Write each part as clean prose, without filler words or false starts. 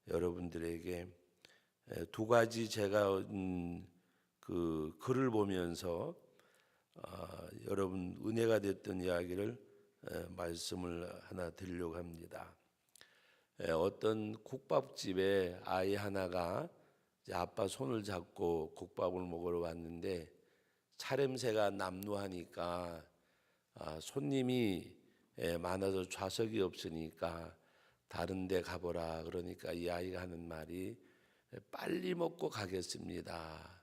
여러분들에게 두 가지 제가 그 글을 보면서 여러분 은혜가 됐던 이야기를 말씀을 하나 드리려고 합니다. 어떤 국밥집에 아이 하나가 이제 아빠 손을 잡고 국밥을 먹으러 왔는데 차림새가 남루하니까 손님이 많아서 좌석이 없으니까 다른 데 가보라 그러니까 이 아이가 하는 말이 빨리 먹고 가겠습니다.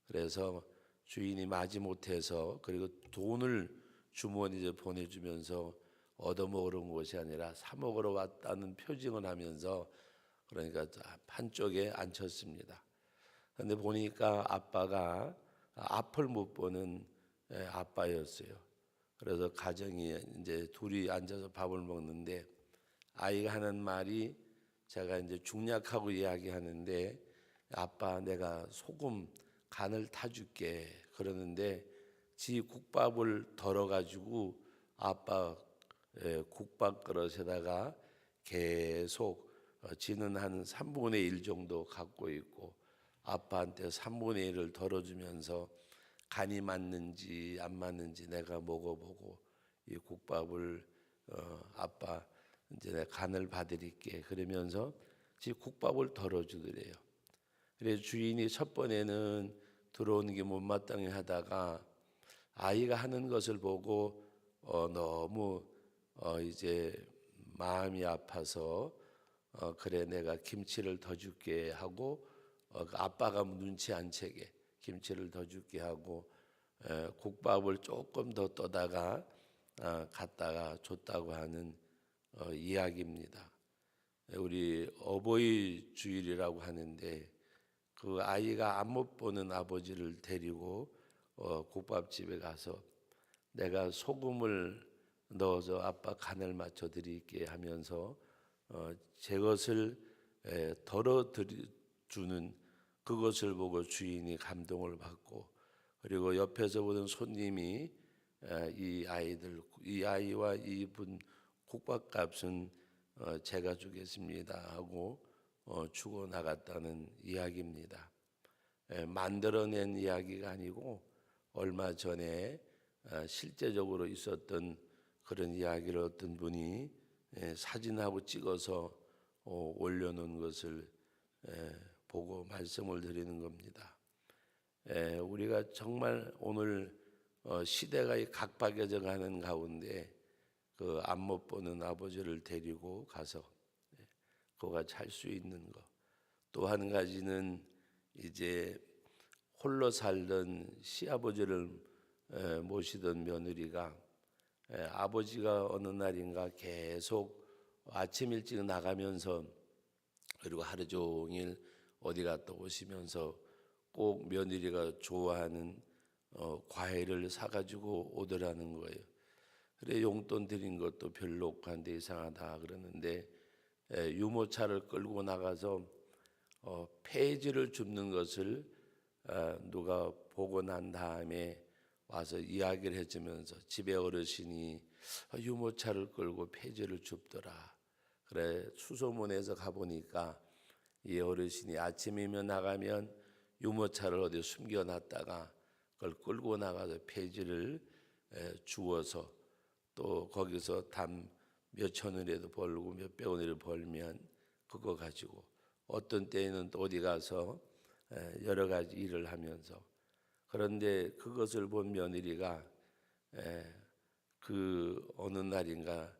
그래서 주인이 마지못해서 그리고 돈을 주머니에 보내주면서 얻어먹으러 온 것이 아니라 사 먹으러 왔다는 표징을 하면서 그러니까 한쪽에 앉혔습니다. 그런데 보니까 아빠가 앞을 못 보는 아빠였어요. 그래서 가정이 이제 둘이 앉아서 밥을 먹는데 아이가 하는 말이 제가 이제 중략하고 이야기하는데 아빠 내가 소금 간을 타줄게 그러는데 지 국밥을 덜어가지고 아빠 국밥 그릇에다가 계속 지는 한 3분의 1 정도 갖고 있고 아빠한테 3분의 1을 덜어주면서 간이 맞는지 안 맞는지 내가 먹어보고 이 국밥을 아빠 이제 내가 간을 봐드릴게 그러면서 지 국밥을 덜어주더래요. 그래서 주인이 첫 번에는 들어오는 게 못마땅해 하다가 아이가 하는 것을 보고 너무 이제 마음이 아파서 그래 내가 김치를 더 줄게 하고 아빠가 눈치 안 채게 김치를 더 줄게 하고 국밥을 조금 더 떠다가 갖다가 줬다고 하는 이야기입니다. 우리 어버이 주일이라고 하는데 그 아이가 안 못 보는 아버지를 데리고 국밥집에 가서 내가 소금을 넣어서 아빠 간을 맞춰 드릴게 하면서 제 것을 덜어 주는 그것을 보고 주인이 감동을 받고 그리고 옆에서 보던 손님이 이 아이와 이분 국밥값은 제가 주겠습니다 하고 주고 나갔다는 이야기입니다. 만들어낸 이야기가 아니고 얼마 전에 실제적으로 있었던 그런 이야기를 어떤 분이 사진하고 찍어서 올려놓은 것을 보고 말씀을 드리는 겁니다. 우리가 정말 오늘 시대가 각박해져 가는 가운데 그 앞 못 보는 아버지를 데리고 가서 그가 잘 수 있는 것. 또 한 가지는 이제 홀로 살던 시아버지를 모시던 며느리가 아버지가 어느 날인가 계속 아침 일찍 나가면서 그리고 하루 종일 어디 갔다 오시면서 꼭 며느리가 좋아하는 과일을 사가지고 오더라는 거예요. 그래 용돈 드린 것도 별로 없고 한데 이상하다 그러는데 유모차를 끌고 나가서 폐지를 줍는 것을 누가 보고 난 다음에 와서 이야기를 해주면서 집에 어르신이 유모차를 끌고 폐지를 줍더라. 그래 수소문해서 가보니까 이 어르신이 아침이면 나가면 유모차를 어디 숨겨놨다가 그걸 끌고 나가서 폐지를 주워서 또 거기서 담 몇천 원이라도 벌고 몇백 원이라도 벌면 그거 가지고 어떤 때에는 또 어디 가서 여러 가지 일을 하면서 그런데 그것을 본 며느리가 그 어느 날인가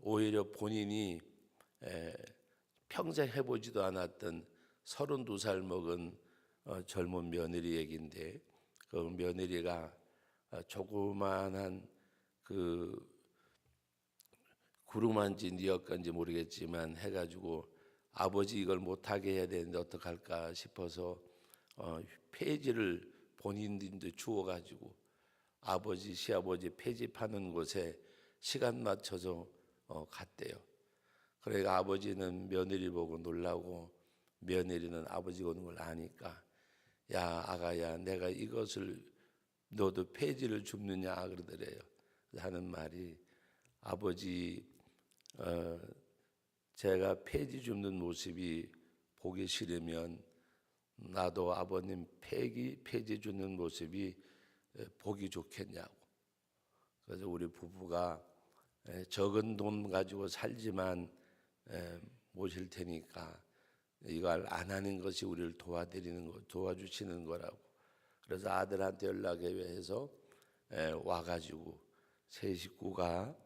오히려 본인이 평생 해보지도 않았던 32살 먹은 젊은 며느리 얘기인데 그 며느리가 조그만한 그 구루마인지 니엇간지 모르겠지만 해가지고 아버지 이걸 못하게 해야 되는데 어떡할까 싶어서 폐지를 본인들도 주워가지고 아버지 시아버지 폐지 파는 곳에 시간 맞춰서 갔대요. 그러니까 아버지는 며느리 보고 놀라고 며느리는 아버지가 오는 걸 아니까 야 아가야 내가 이것을 너도 폐지를 줍느냐 그러더래요. 하는 말이 아버지 제가 폐지 줍는 모습이 보기 싫으면 나도 아버님 폐지 주는 모습이 보기 좋겠냐고. 그래서 우리 부부가 적은 돈 가지고 살지만 모실 테니까 이걸 안 하는 것이 우리를 도와주시는 거라고. 그래서 아들한테 연락해서 와가지고 세 식구가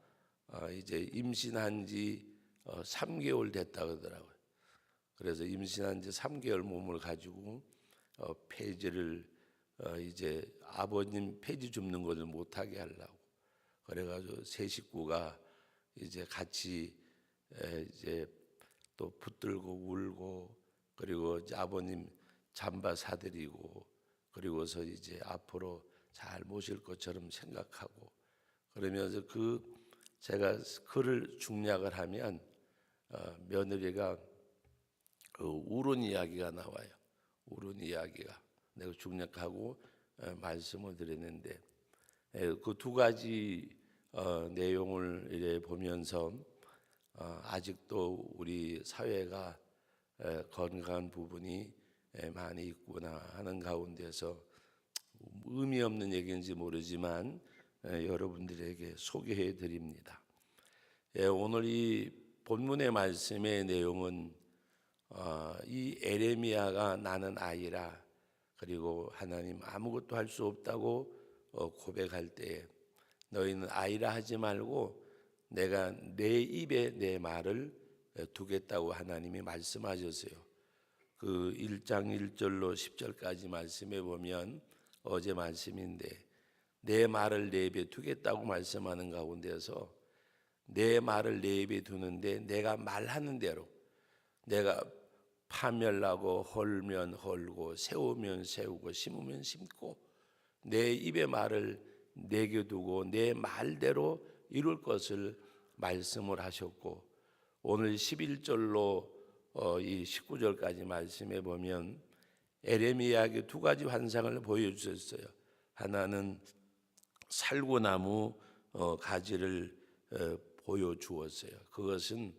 이제 임신한 지 3개월 됐다 그러더라고요. 그래서 임신한 지 3개월 몸을 가지고 폐지를 이제 아버님 폐지 줍는 것을 못하게 하려고. 그래가지고 세 식구가 이제 같이 이제 또 붙들고 울고, 그리고 이제 아버님 잠바 사드리고, 그리고서 이제 앞으로 잘 모실 것처럼 생각하고, 그러면서 제가 그를 중략을 하면 며느리가 울은 이야기가 나와요. 울은 이야기가 내가 중략하고 말씀을 드렸는데, 그 두 가지 내용을 이래 보면서 아직도 우리 사회가 건강한 부분이 많이 있구나 하는 가운데서 의미 없는 얘기인지 모르지만 여러분들에게 소개해 드립니다. 오늘 이 본문의 말씀의 내용은 이 에레미야가 나는 아이라, 그리고 하나님 아무것도 할 수 없다고 고백할 때에 너희는 아이라 하지 말고 내가 내 입에 내 말을 두겠다고 하나님이 말씀하셨어요. 그 1장 1절로 10절까지 말씀해 보면 어제 말씀인데, 내 말을 내 입에 두겠다고 말씀하는 가운데서 내 말을 내 입에 두는데 내가 말하는 대로, 내가 파멸하고 헐면 헐고 세우면 세우고 심으면 심고 내 입의 말을 내게 두고 내 말대로 이룰 것을 말씀을 하셨고, 오늘 11절로 이 19절까지 말씀해 보면 에레미야에게 두 가지 환상을 보여주셨어요. 하나는 살구나무 가지를 보여주었어요. 그것은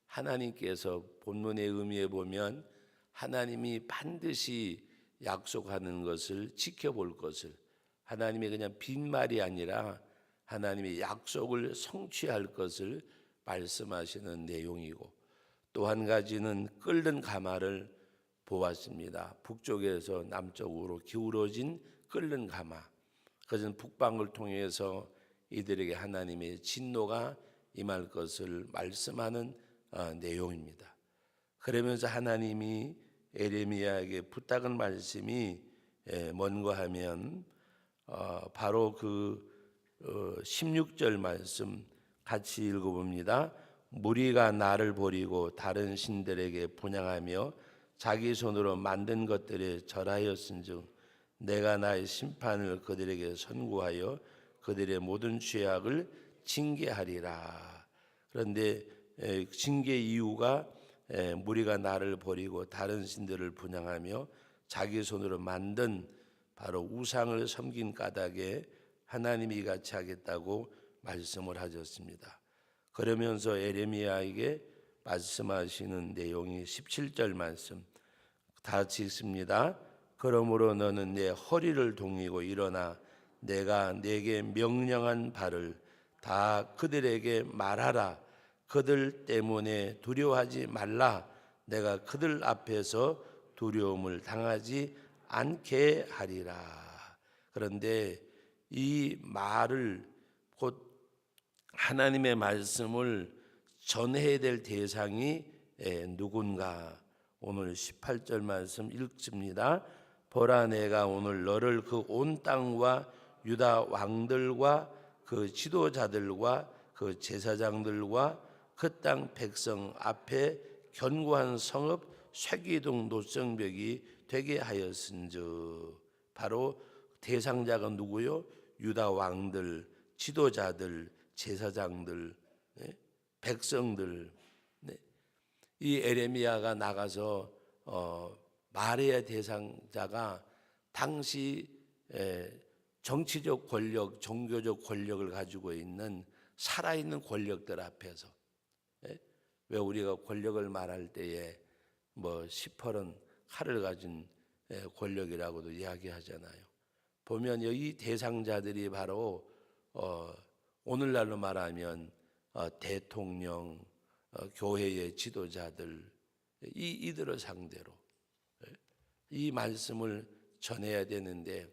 하나님께서 본문의 의미에 보면 하나님이 반드시 약속하는 것을 지켜볼 것을, 하나님의 그냥 빈말이 아니라 하나님의 약속을 성취할 것을 말씀하시는 내용이고, 또 한 가지는 끓는 가마를 보았습니다. 북쪽에서 남쪽으로 기울어진 끓는 가마. 그것은 북방을 통해서 이들에게 하나님의 진노가 임할 것을 말씀하는 내용입니다. 그러면서 하나님이 에레미야에게 부탁한 말씀이 뭔가 하면 바로 그 16절 말씀 같이 읽어봅니다. 무리가 나를 버리고 다른 신들에게 분향하며 자기 손으로 만든 것들에 절하였은즉 내가 나의 심판을 그들에게 선고하여 그들의 모든 죄악을 징계하리라. 그런데 징계 이유가 무리가 나를 버리고 다른 신들을 분향하며 자기 손으로 만든 바로 우상을 섬긴 까닭에 하나님이 이같이 하겠다고 말씀을 하셨습니다. 그러면서 에레미야에게 말씀하시는 내용이 17절 말씀 다 같이 읽습니다. 그러므로 너는 내 허리를 동이고 일어나 내가 내게 명령한 바를 다 그들에게 말하라. 그들 때문에 두려워하지 말라. 내가 그들 앞에서 두려움을 당하지 않게 하리라. 그런데 이 말을, 곧 하나님의 말씀을 전해야 될 대상이 누군가? 오늘 18절 말씀 읽습니다. 보라, 내가 오늘 너를 그 온 땅과 유다 왕들과 그 지도자들과 그 제사장들과 그 땅 백성 앞에 견고한 성읍 쇠기둥 노성벽이 되게 하였은즉. 바로 대상자가 누구요? 유다 왕들, 지도자들, 제사장들, 백성들. 이 에레미야가 나가서 말해야 대상자가 당시 정치적 권력, 종교적 권력을 가지고 있는 살아있는 권력들 앞에서. 왜 우리가 권력을 말할 때에 뭐 시퍼런 칼을 가진 권력이라고도 이야기하잖아요. 보면 이 대상자들이 바로 오늘날로 말하면 대통령, 교회의 지도자들 이들을 상대로 이 말씀을 전해야 되는데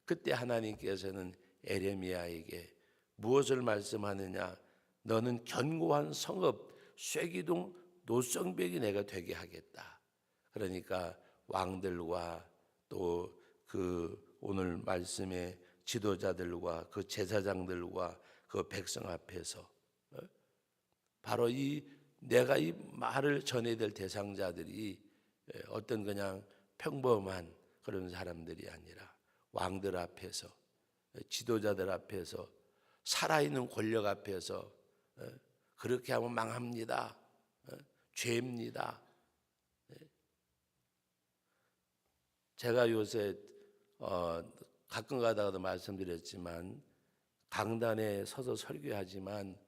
그때 하나님께서는 에레미야에게 무엇을 말씀하느냐? 너는 견고한 성읍 쇠기둥 노성벽이 내가 되게 하겠다. 그러니까 왕들과 또 그 오늘 말씀의 지도자들과 그 제사장들과 그 백성 앞에서 바로 내가 이 말을 전해야 될 대상자들이 어떤 그냥 평범한 그런 사람들이 아니라 왕들 앞에서 지도자들 앞에서 살아있는 권력 앞에서 그렇게 하면 망합니다. 죄입니다. 제가 요새 가끔 가다가도 말씀드렸지만 강단에 서서 설교하지만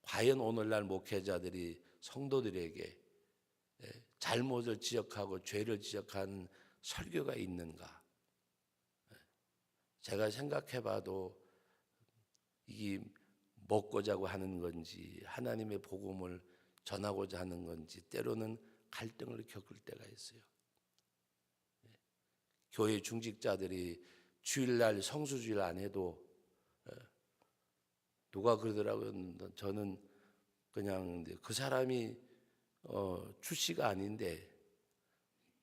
과연 오늘날 목회자들이 성도들에게 잘못을 지적하고 죄를 지적하는 설교가 있는가? 제가 생각해봐도 이게 먹고자고 하는 건지 하나님의 복음을 전하고자 하는 건지 때로는 갈등을 겪을 때가 있어요. 교회 중직자들이 주일날 성수주일 안 해도 누가 그러더라고요. 저는 그냥 그 사람이 주씨가 아닌데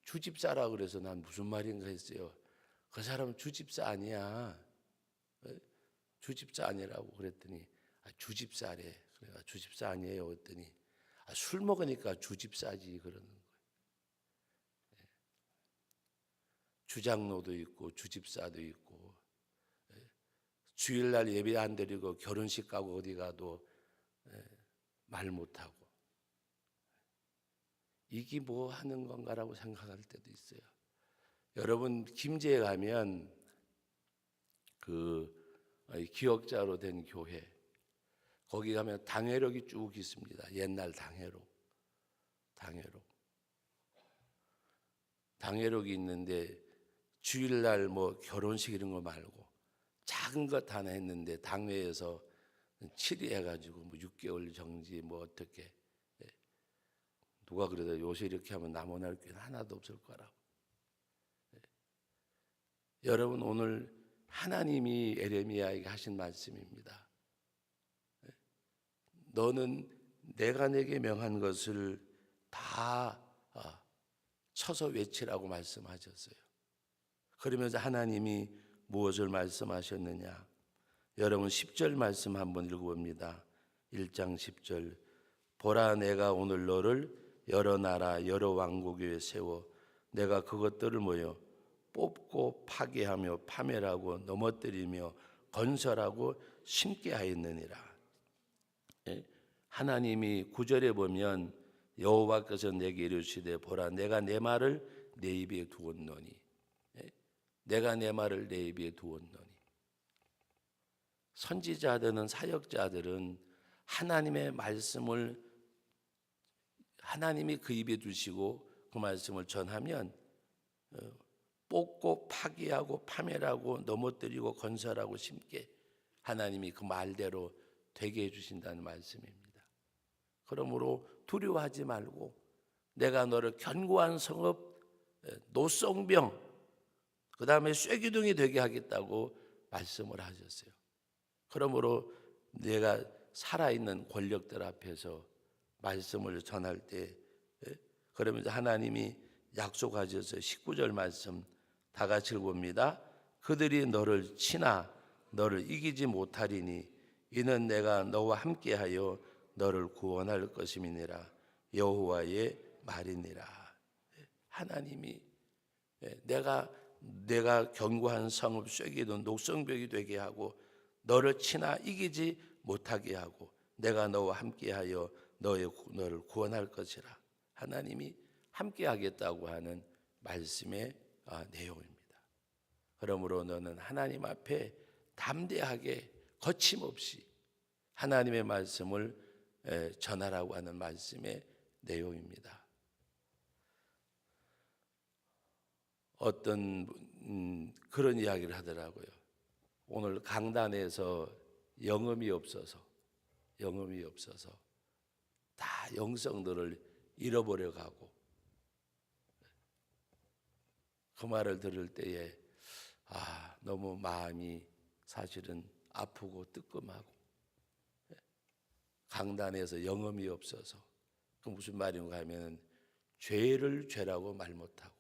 주집사라 그래서 난 무슨 말인가 했어요. 그 사람은 주집사 아니야. 주집사 아니라고 그랬더니 주집사래. 그래가 주집사 아니에요. 그랬더니 술 먹으니까 주집사지 그러는 거예요. 주장로도 있고 주집사도 있고 주일날 예배 안 드리고 결혼식 가고 어디 가도 말 못하고 이게 뭐 하는 건가라고 생각할 때도 있어요. 여러분 김제에 가면 그 기억자로 된 교회 거기 가면 당회록이 쭉 있습니다. 옛날 당회록이 있는데 주일날 뭐 결혼식 이런 거 말고 작은 것 하나 했는데 당회에서 질의해가지고 뭐 6개월 정지 뭐 어떻게 누가 그러다 요새 이렇게 하면 남원할 교회는 하나도 없을 거라고. 여러분 오늘 하나님이 에레미야에게 하신 말씀입니다. 너는 내가 내게 명한 것을 다 쳐서 외치라고 말씀하셨어요. 그러면서 하나님이 무엇을 말씀하셨느냐? 여러분 10절 말씀 한번 읽어봅니다. 1장 10절 보라 내가 오늘 너를 여러 나라 여러 왕국 위에 세워 내가 그것들을 모여 뽑고 파괴하며 파멸하고 넘어뜨리며 건설하고 심게 하였느니라. 하나님이 9절에 보면 여호와께서 내게 이르시되 보라 내가 내 말을 내 입에 두었노니 내가 내 말을 내 입에 두었노니 선지자들은 사역자들은 하나님의 말씀을 하나님이 그 입에 두시고 그 말씀을 전하면 뽑고 파괴하고 파멸하고 넘어뜨리고 건설하고 심게 하나님이 그 말대로 되게 해주신다는 말씀입니다. 그러므로 두려워하지 말고 내가 너를 견고한 성읍 노성병 그 다음에 쇠기둥이 되게 하겠다고 말씀을 하셨어요. 그러므로 내가 살아있는 권력들 앞에서 말씀을 전할 때 그러면서 하나님이 약속하셔서 19절 말씀 다 같이 읽어봅니다. 그들이 너를 치나 너를 이기지 못하리니 이는 내가 너와 함께하여 너를 구원할 것임이니라 여호와의 말이니라. 하나님이 내가 견고한 성읍 쇠기둥 녹성벽이 되게 하고 너를 치나 이기지 못하게 하고 내가 너와 함께하여 너를 구원할 것이라. 하나님이 함께하겠다고 하는 말씀의 내용입니다. 그러므로 너는 하나님 앞에 담대하게 거침없이 하나님의 말씀을 전하라고 하는 말씀의 내용입니다. 어떤 그런 이야기를 하더라고요. 오늘 강단에서 영음이 없어서 다 영성들을 잃어버려 가고, 그 말을 들을 때에 너무 마음이 사실은 아프고 뜨끔하고, 강단에서 영음이 없어서, 그 무슨 말인가 하면 죄를 죄라고 말 못하고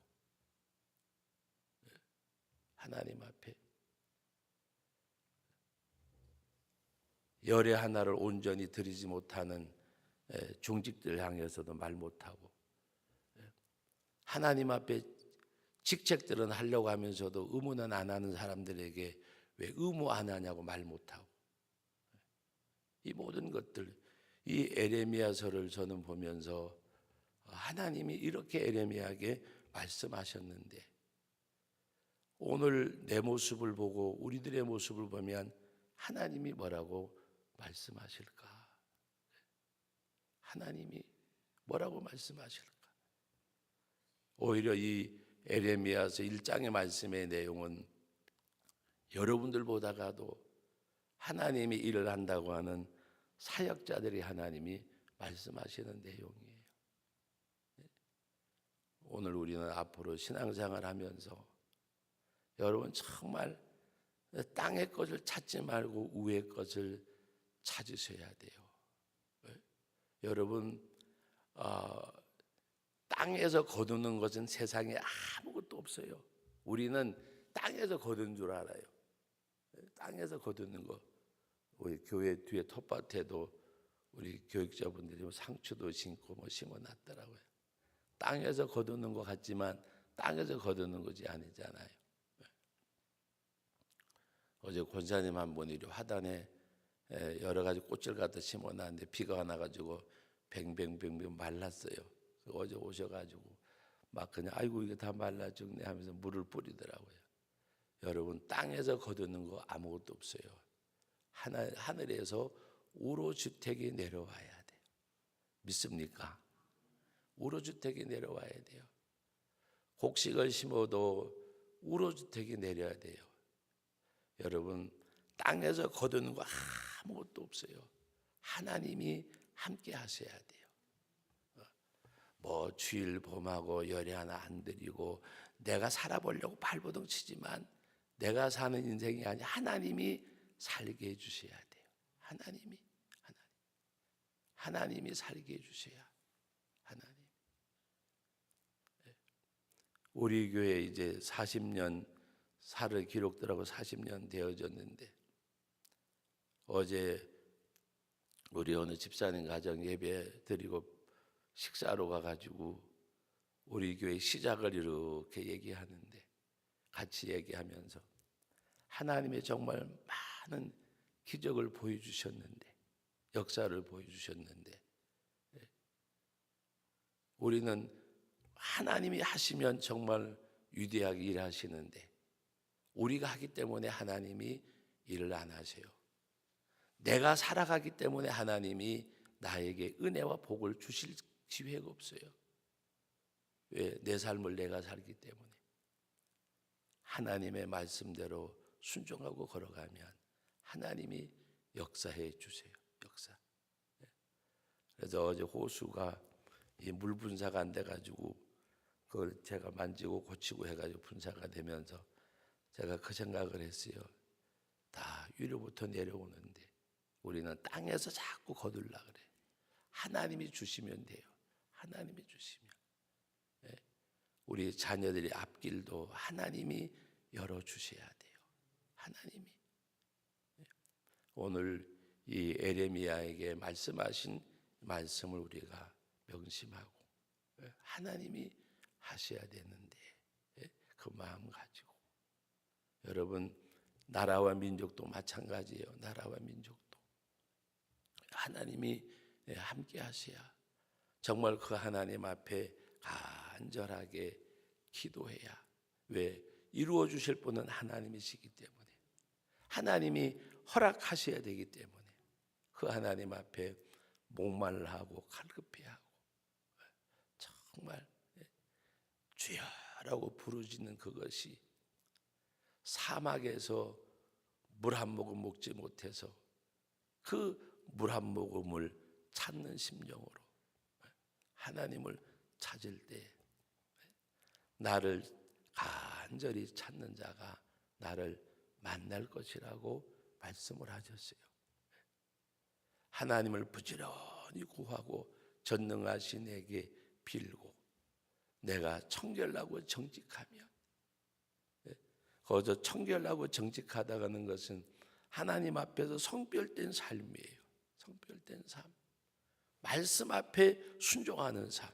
하나님 앞에 열의 하나를 온전히 드리지 못하는 중직들 향해서도 말 못하고, 하나님 앞에 직책들은 하려고 하면서도 의무는 안 하는 사람들에게 왜 의무 안 하냐고 말 못하고, 이 모든 것들, 이 에레미야서를 저는 보면서 하나님이 이렇게 에레미야에게 말씀하셨는데, 오늘 내 모습을 보고 우리들의 모습을 보면 하나님이 뭐라고 말씀하실까? 하나님이 뭐라고 말씀하실까? 오히려 이 에레미야서 1장의 말씀의 내용은 여러분들보다가도 하나님이 일을 한다고 하는 사역자들이 하나님이 말씀하시는 내용이에요. 오늘 우리는 앞으로 신앙생활 하면서 여러분 정말 땅의 것을 찾지 말고 위의 것을 찾으셔야 돼요. 여러분 땅에서 거두는 것은 세상에 아무것도 없어요. 우리는 땅에서 거둔 줄 알아요. 땅에서 거두는 거. 우리 교회 뒤에 텃밭에도 우리 교육자분들이 상추도 심고 심어놨더라고요. 땅에서 거두는 것 같지만 땅에서 거두는 것이 아니잖아요. 어제 권사님 한 분이 화단에 여러 가지 꽃을 갖다 심어놨는데 비가 와가지고 뱅뱅뱅뱅 말랐어요. 어제 오셔가지고 막 그냥 아이고 이게 다 말라 죽네 하면서 물을 뿌리더라고요. 여러분 땅에서 거두는 거 아무것도 없어요. 하늘에서 우로주택이 내려와야 돼요. 믿습니까? 우로주택이 내려와야 돼요. 곡식을 심어도 우로주택이 내려야 돼요. 여러분 땅에서 거두는 거 아무것도 없어요. 하나님이 함께 하셔야 돼요. 뭐 주일 봄하고 열이 하나 안 드리고 내가 살아보려고 발버둥 치지만 내가 사는 인생이 아니라 하나님이 살게 해주셔야 돼요. 하나님이 살게 해주셔야. 하나님. 우리 교회 이제 40년 살을 기록들하고 40년 되어졌는데, 어제 우리 어느 집사님 가정 예배 드리고 식사로 가가지고 우리 교회 시작을 이렇게 얘기하는데, 같이 얘기하면서 하나님의 정말 많은 기적을 보여주셨는데, 역사를 보여주셨는데, 우리는 하나님이 하시면 정말 위대하게 일하시는데 우리가 하기 때문에 하나님이 일을 안 하세요. 내가 살아가기 때문에 하나님이 나에게 은혜와 복을 주실 기회가 없어요. 왜? 내 삶을 내가 살기 때문에. 하나님의 말씀대로 순종하고 걸어가면 하나님이 역사해 주세요. 역사. 그래서 어제 호수가 이 물 분사가 안 돼가지고 그걸 제가 만지고 고치고 해가지고 분사가 되면서 제가 그 생각을 했어요. 다 위로부터 내려오는데 우리는 땅에서 자꾸 거둘라 그래. 하나님이 주시면 돼요. 하나님이 주시면. 우리 자녀들의 앞길도 하나님이 열어주셔야 돼요. 하나님이. 오늘 이 에레미야에게 말씀하신 말씀을 우리가 명심하고 하나님이 하셔야 되는데 그 마음 가지고. 여러분 나라와 민족도 마찬가지예요. 나라와 민족도 하나님이 함께 하셔야 정말 그 하나님 앞에 간절하게 기도해야. 왜? 이루어 주실 분은 하나님이시기 때문에, 하나님이 허락하셔야 되기 때문에 그 하나님 앞에 목말라하고 갈급해하고 정말 주여라고 부르짖는 그것이 사막에서 물 한 모금 먹지 못해서 그 물 한 모금을 찾는 심령으로 하나님을 찾을 때 나를 간절히 찾는 자가 나를 만날 것이라고 말씀을 하셨어요. 하나님을 부지런히 구하고 전능하신 에게 빌고 내가 청결하고 정직하며, 거기서 청결하고 정직하다는 것은 하나님 앞에서 성별된 삶이에요. 성별된 삶, 말씀 앞에 순종하는 삶.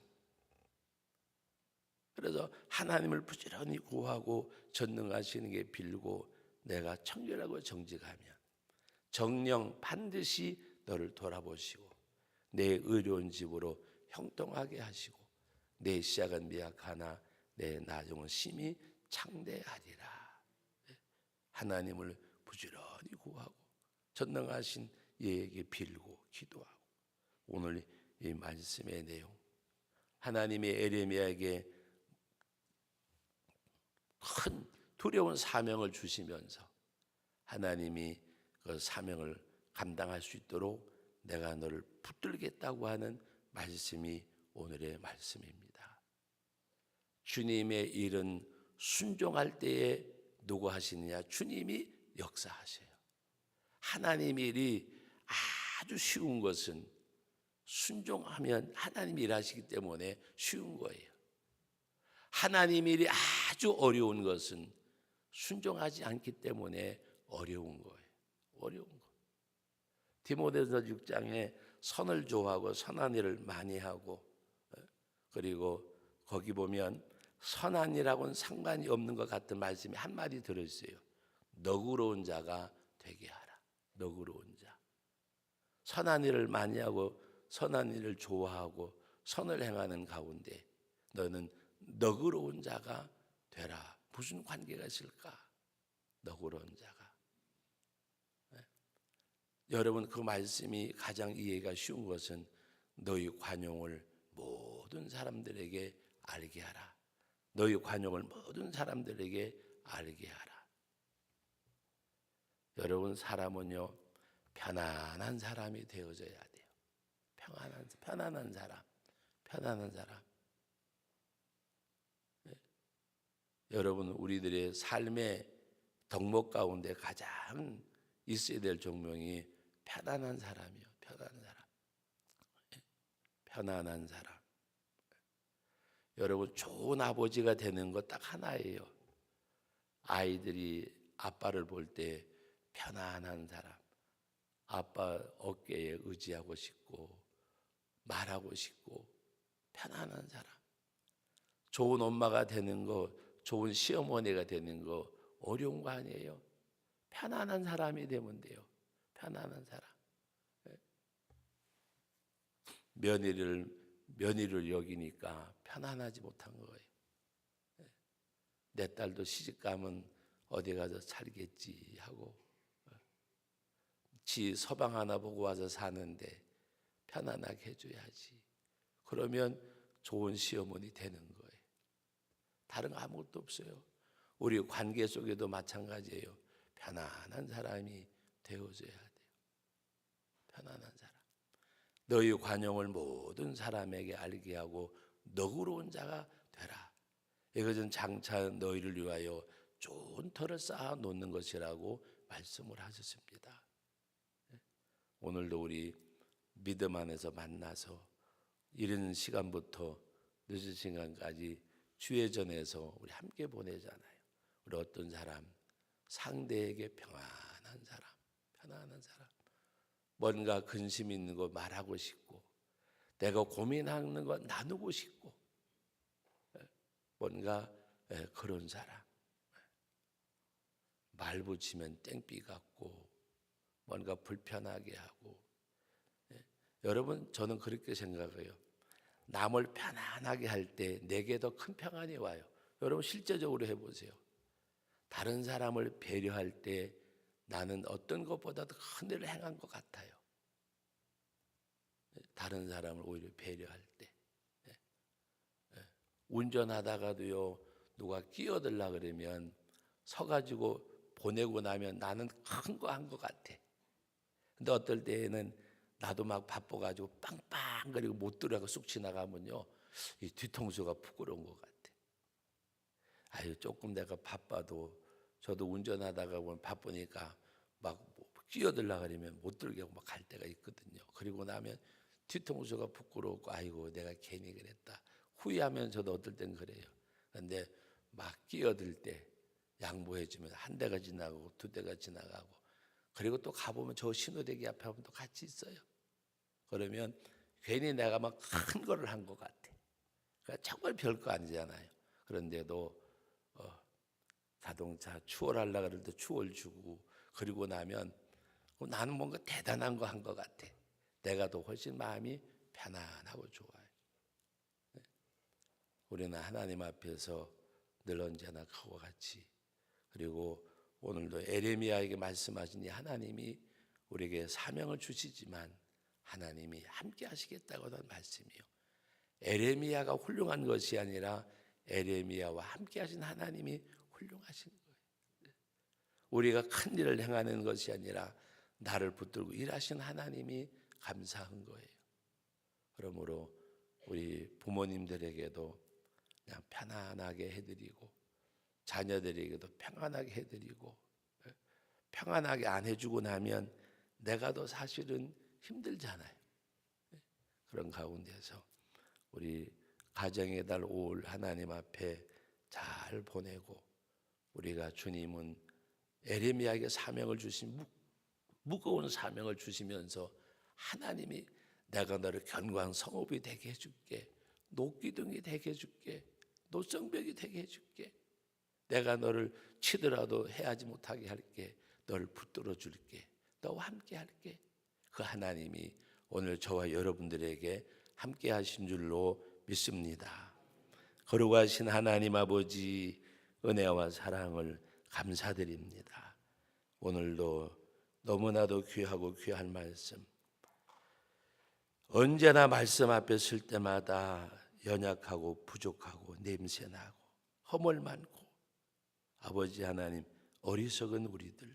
그래서 하나님을 부지런히 구하고 전능하시는 게 빌고 내가 청결하고 정직하면 정령 반드시 너를 돌아보시고 내 의로운 집으로 형통하게 하시고 내 시작은 미약하나 내 나중은 심히 창대하리라. 하나님을 부지런히 구하고 전능하신 이에게 빌고 기도하고, 오늘 이 말씀의 내용, 하나님이 에레미야에게 큰 두려운 사명을 주시면서 하나님이 그 사명을 감당할 수 있도록 내가 너를 붙들겠다고 하는 말씀이 오늘의 말씀입니다. 주님의 일은 순종할 때에 누구 하시느냐? 주님이 역사하세요. 하나님의 일이 아주 쉬운 것은 순종하면 하나님이 일하시기 때문에 쉬운 거예요. 하나님의 일이 아주 어려운 것은 순종하지 않기 때문에 어려운 거예요. 어려운 거. 디모데전서 6장에 선을 좋아하고 선한 일을 많이 하고, 그리고 거기 보면 선한 일하고는 상관이 없는 것 같은 말씀이 한마디 들어있어요. 너그러운 자가 되게 하라. 너그러운 자. 선한 일을 많이 하고 선한 일을 좋아하고 선을 행하는 가운데 너는 너그러운 자가 되라. 무슨 관계가 있을까? 너그러운 자가. 여러분, 그 말씀이 가장 이해가 쉬운 것은 너희 관용을 모든 사람들에게 알게 하라. 너희 관용을 모든 사람들에게 알게 하라. 여러분, 사람은요 편안한 사람이 되어져야 돼요. 편안한 사람, 편안한 사람. 여러분, 우리들의 삶의 덕목 가운데 가장 있어야 될 종명이 편안한 사람이요. 편안한 사람. 편안한 사람. 여러분, 좋은 아버지가 되는 것 딱 하나예요. 아이들이 아빠를 볼 때 편안한 사람, 아빠 어깨에 의지하고 싶고 말하고 싶고 편안한 사람. 좋은 엄마가 되는 거, 좋은 시어머니가 되는 거 어려운 거 아니에요. 편안한 사람이 되면 돼요. 편안한 사람. 며느리를 여기니까 편안하지 못한 거예요. 내 딸도 시집 가면 어디 가서 살겠지 하고, 지 서방 하나 보고 와서 사는데 편안하게 해줘야지. 그러면 좋은 시어머니 되는 거예요. 다른 거 아무것도 없어요. 우리 관계 속에도 마찬가지예요. 편안한 사람이 되어줘야 돼요. 편안한 사람. 너희 관용을 모든 사람에게 알게 하고 너그러운 자가 되라. 이것은 장차 너희를 위하여 좋은 터를 쌓아 놓는 것이라고 말씀을 하셨습니다. 오늘도 우리 믿음 안에서 만나서 이른 시간부터 늦은 시간까지 주의 전에서 우리 함께 보내잖아요. 우리 어떤 사람, 상대에게 평안한 사람, 편안한 사람, 뭔가 근심 있는 거 말하고 싶고, 내가 고민하는 거 나누고 싶고, 뭔가 그런 사람. 말 붙이면 땡삐 같고 뭔가 불편하게 하고. 여러분, 저는 그렇게 생각해요. 남을 편안하게 할 때 내게 더 큰 평안이 와요. 여러분, 실제적으로 해보세요. 다른 사람을 배려할 때 나는 어떤 것보다도 큰 일을 행한 것 같아요. 다른 사람을 오히려 배려할 때. 운전하다가도요, 누가 끼어들라 그러면 서가지고 보내고 나면 나는 큰 거 한 것 같아. 근데 어떨 때에는 나도 막 바빠가지고 빵빵거리고 못 들어가고 쑥 지나가면요, 이 뒤통수가 부끄러운 것 같아. 아유, 조금 내가 바빠도, 저도 운전하다가 보면 바쁘니까 막 끼어들라 그러면 못 들게 하고 막 갈 때가 있거든요. 그리고 나면 뒤통수가 부끄럽고, 아이고 내가 괜히 그랬다 후회하면 저도 어떨 땐 그래요. 그런데 막 끼어들 때 양보해주면 한 대가 지나가고 두 대가 지나가고, 그리고 또 가보면 저 신호대기 앞에 하면 또 같이 있어요. 그러면 괜히 내가 막 큰 거를 한 것 같아. 그러니까 정말 별거 아니잖아요. 그런데도 자동차 추월하려고 그럴 때 추월 주고, 그리고 나면 나는 뭔가 대단한 거 한 것 같아. 내가 더 훨씬 마음이 편안하고 좋아요. 우리는 하나님 앞에서 늘 언제나 그와 같이, 그리고 오늘도 에레미야에게 말씀하신 이 하나님이 우리에게 사명을 주시지만 하나님이 함께 하시겠다고 하는 말씀이요. 에레미야가 훌륭한 것이 아니라 에레미야와 함께 하신 하나님이 훌륭하신 거예요. 우리가 큰 일을 행하는 것이 아니라 나를 붙들고 일하신 하나님이 감사한 거예요. 그러므로 우리 부모님들에게도 그냥 편안하게 해드리고, 자녀들에게도 평안하게 해드리고, 평안하게 안 해주고 나면 내가 더 사실은 힘들잖아요. 그런 가운데서 우리 가정의 달 5월 하나님 앞에 잘 보내고, 우리가 주님은 에레미야에게 사명을 주신, 무거운 사명을 주시면서 하나님이 내가 너를 견고한 성읍이 되게 해줄게, 녹기둥이 되게 해줄게, 노성벽이 되게 해줄게, 내가 너를 치더라도 해하지 못하게 할게, 너를 붙들어 줄게, 너와 함께 할게. 그 하나님이 오늘 저와 여러분들에게 함께 하신 줄로 믿습니다. 거룩하신 하나님 아버지, 은혜와 사랑을 감사드립니다. 오늘도 너무나도 귀하고 귀한 말씀, 언제나 말씀 앞에 설 때마다 연약하고 부족하고 냄새나고 허물 많고, 아버지 하나님, 어리석은 우리들,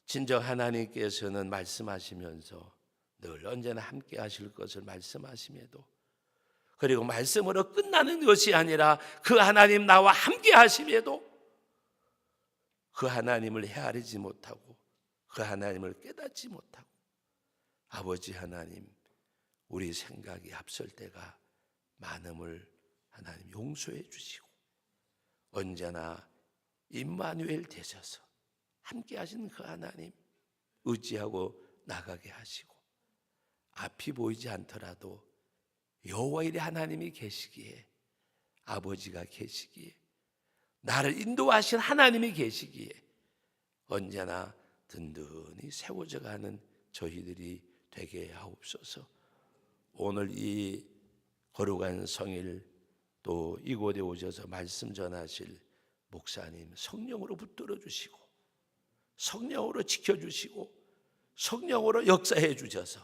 진정 하나님께서는 말씀하시면서 늘 언제나 함께 하실 것을 말씀하심에도, 그리고 말씀으로 끝나는 것이 아니라 그 하나님 나와 함께 하심에도 그 하나님을 헤아리지 못하고 그 하나님을 깨닫지 못하고, 아버지 하나님, 우리 생각이 앞설 때가 많음을 하나님 용서해 주시고, 언제나 임마누엘 되셔서 함께 하시는 그 하나님 의지하고 나가게 하시고, 앞이 보이지 않더라도 여호와의 하나님이 계시기에, 아버지가 계시기에, 나를 인도하신 하나님이 계시기에 언제나 든든히 세워져 가는 저희들이 되게 하옵소서. 오늘 이 거룩한 성일, 또 이곳에 오셔서 말씀 전하실 목사님 성령으로 붙들어 주시고, 성령으로 지켜주시고, 성령으로 역사해 주셔서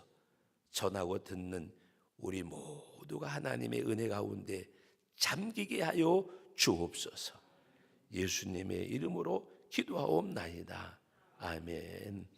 전하고 듣는 우리 모두가 하나님의 은혜 가운데 잠기게 하여 주옵소서. 예수님의 이름으로 기도하옵나이다. 아멘.